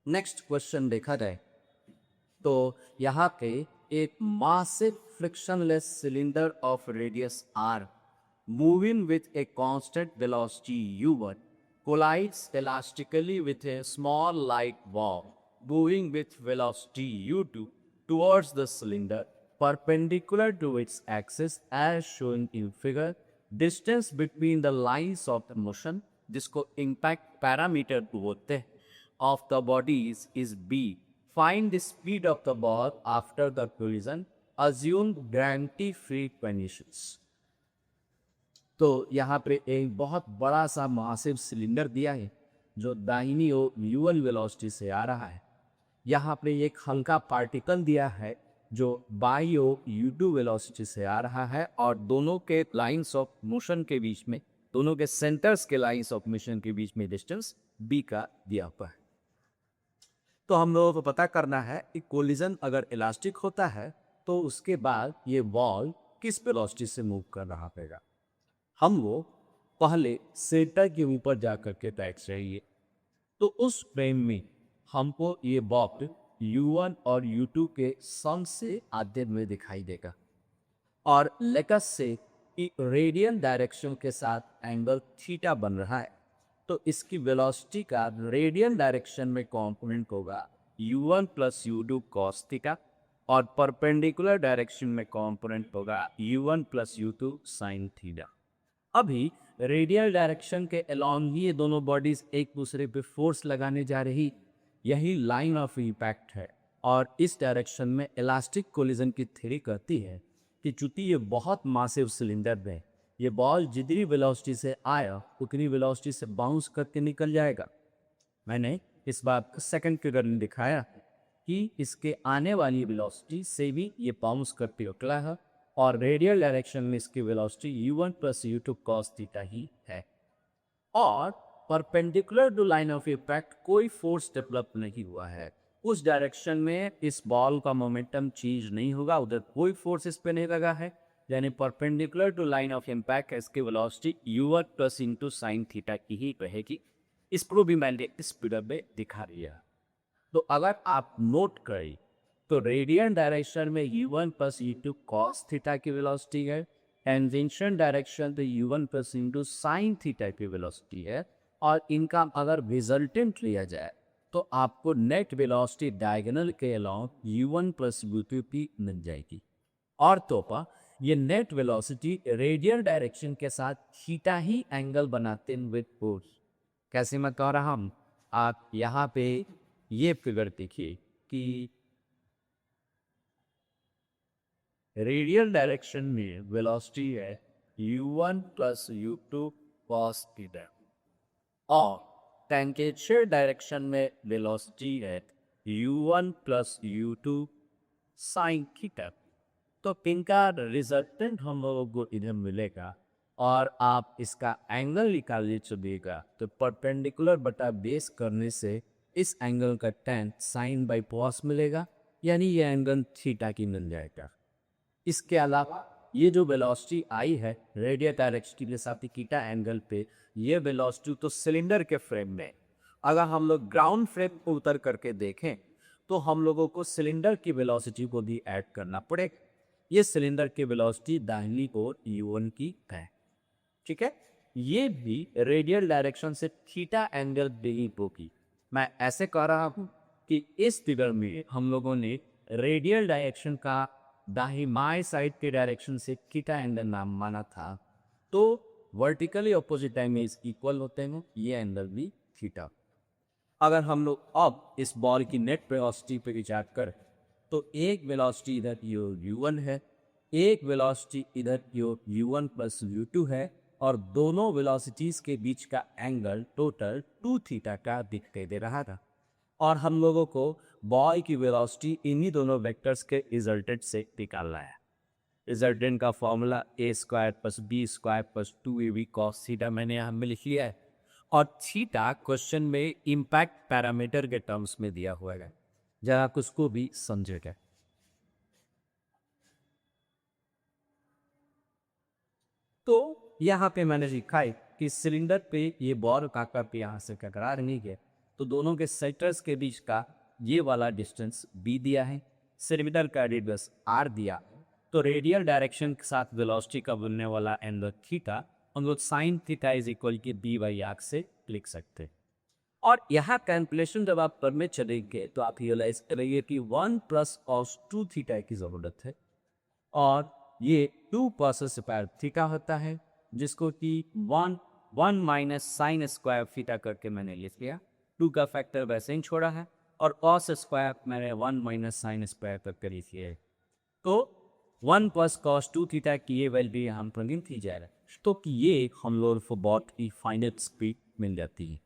Next question देखा जाए तो यहाँ पे एक massive frictionless cylinder of radius R moving with a constant velocity u1 collides elastically with a small light ball moving with velocity u2 towards the cylinder perpendicular to its axis as shown in figure. Distance between the lines of the motion, जिसको impact parameter बोलते हैं, of the bodies is b. Find the speed of the ball after the collision. Assume gravity free conditions. तो यहाँ पे एक बहुत बड़ा सा मासिव सिलेंडर दिया है जो दाहिनी ओर u1 वेलोसिटी से आ रहा है। यहाँ पे एक हल्का पार्टिकल दिया है जो बाई ओर u2 वेलोसिटी से आ रहा है और दोनों के लाइंस ऑफ मोशन के बीच में, दोनों के सेंटर्स के लाइंस ऑफ मोशन के बीच में डिस्टेंस b का दिया हुआ है। तो हम लोगों को पता करना है कि कोलिजन अगर इलास्टिक होता है तो उसके बाद ये बॉल किस वेलोसिटी से मूव कर रहा होगा। हम वो पहले सेंटर के ऊपर जाकर के तय चाहिए। तो उस फ्रेम में हमको ये बॉक्स u1 और u2 के सम से आधे में दिखाई देगा और लेकस से कि रेडियल डायरेक्शन के साथ एंगल थीटा बन रहा है। तो इसकी वेलोसिटी का रेडियल डायरेक्शन में कंपोनेंट होगा u1 plus u2 cos theta और परपेंडिकुलर डायरेक्शन में कंपोनेंट होगा u1 plus u2 sine theta. अभी रेडियल डायरेक्शन के अलोंग ये दोनों बॉडीज एक दूसरे पे फोर्स लगाने जा रही, यही लाइन ऑफ इम्पैक्ट है। और इस डायरेक्शन में इलास्टिक कोलिजन की थ्योरी कहती है कि चूंकि ये बहुत मासिव सिलेंडर में ये बॉल जितनी वेलोसिटी से आया उतनी वेलोसिटी से बाउंस करके निकल जाएगा। मैंने इस बात को सेकंड फिगर में दिखाया कि इसके आने वाली वेलोसिटी से भी ये बाउंस करके निकला है और रेडियल डायरेक्शन में इसकी velocity u1 plus u2 cos theta ही है। और perpendicular to line of impact कोई फोर्स डेवलप नहीं हुआ है। उस डायरेक्शन में इस बॉल का मोमेंटम चेंज नहीं होगा, उधर कोई फोर्स इस पे नहीं लगा है, यानी perpendicular to line of impact इसकी velocity u1 plus into sine theta की ही रहेगी। इसको भी मैंने इस फिगर में दिखा दिया। तो अगर आप नोट करें तो रेडियल डायरेक्शन में u1 plus u2 cos theta की वेलोसिटी है, टेंजेंशियल डायरेक्शन पे u1 plus into sine theta की वेलोसिटी है और इनका अगर रिजल्टेंट लिया जाए तो आपको नेट वेलोसिटी डायगोनल के अलोंग u1 प्लस u2 की मिल जाएगी। और तो ये नेट वेलोसिटी रेडियल डायरेक्शन के साथ थीटा ही एंगल बनाते हैं विद फोर्स। कैसे मैं कह रहा हूँ, आप यहाँ पे ये फिगर देखिए कि रेडियल डायरेक्शन में वेलोसिटी है u1 plus u2 cos theta और टेंजेंशियल डायरेक्शन में वेलोसिटी है u1 plus u2 sine theta. तो इनका रिजल्टेंट हम लोगों को इधर मिलेगा और आप इसका एंगल निकालिए चलिएगा तो परपेंडिकुलर बटा बेस करने से इस एंगल का टेन साइन बाई कॉस मिलेगा, यानी ये एंगल थीटा की मिल जाएगा। इसके अलावा ये जो वेलोसिटी आई है रेडियल डायरेक्शन के साथ थीटा एंगल पे, ये वेलोसिटी तो सिलेंडर के फ्रेम में, अगर हम लोग ग्राउंड फ्रेम को उतर करके देखें तो हम लोगों को सिलेंडर की वेलोसिटी को भी ऐड करना पड़ेगा। ये सिलेंडर की वेलोसिटी दाहिनी ओर u1 की है, ठीक है। ये भी रेडियल डायरेक्शन से थीटा एंगल भी होगी। मैं ऐसे कह रहा हूं कि इस फिगर में हम लोगों ने रेडियल डायरेक्शन का दाहिनी बाएं साइड के डायरेक्शन से थीटा एंगल नाम माना था, तो वर्टिकली अपोजिट एंगल्स इक्वल होते हैं, ये एंगल भी थीटा। अगर हम लोग अब इस बॉल की नेट वेलोसिटी पे विचार करें तो एक वेलोसिटी इधर u1 है, एक वेलोसिटी इधर u1 प्लस u2 है और दोनों वेलोसिटीज के बीच का एंगल टोटल 2 थीटा का दिखाई दे रहा था। और हम लोगों को बॉल की वेलोसिटी इन्हीं दोनों वेक्टर्स के रिजल्टेंट से निकालना है। रिजल्टेंट का formula a square plus b square plus 2ab cos theta मैंने यहाँ में लिख लिया है और थीटा क्वेश्चन में इम्पैक्ट पैरामीटर के टर्म्स में दिया हुआ है, जरा आप उसको भी समझेगा। तो यहाँ पे मैंने लिखा है कि सिलेंडर पे ये बॉल काका पे यहाँ से टकरा रही है, तो दोनों के सेंटर्स के बीच का ये वाला डिस्टेंस b दिया है, सिलेंडर का रेडियस r दिया, तो रेडियल डायरेक्शन के साथ वेलोसिटी का बनने वाला एंगल थीटा हम लोग साइन थीटा इज इक्वल की बी बाई आर से लिख सकते हैं। और यहाँ कैलकुलेशन जब आप करने चलेंगे तो आप रियलाइज करेंगे कि 1 प्लस कॉस 2 थीटा की ज़रूरत है और ये 2 कॉस स्क्वायर थीटा होता है, जिसको कि 1 माइनस साइन स्क्वायर थीटा करके मैंने लिख लिया। 2 का फैक्टर वैसे ही छोड़ा है और कॉस स्क्वायर मैंने 1 माइनस साइन स्क्वायर करके लिख लिया है। तो 1 प्लस कॉस 2 थीटा की ये वैल्यू हम प्लग इन की जा रहा है, तो कि ये हम लोग को बहुत ही फाइनेट स्पीड मिल जाती है।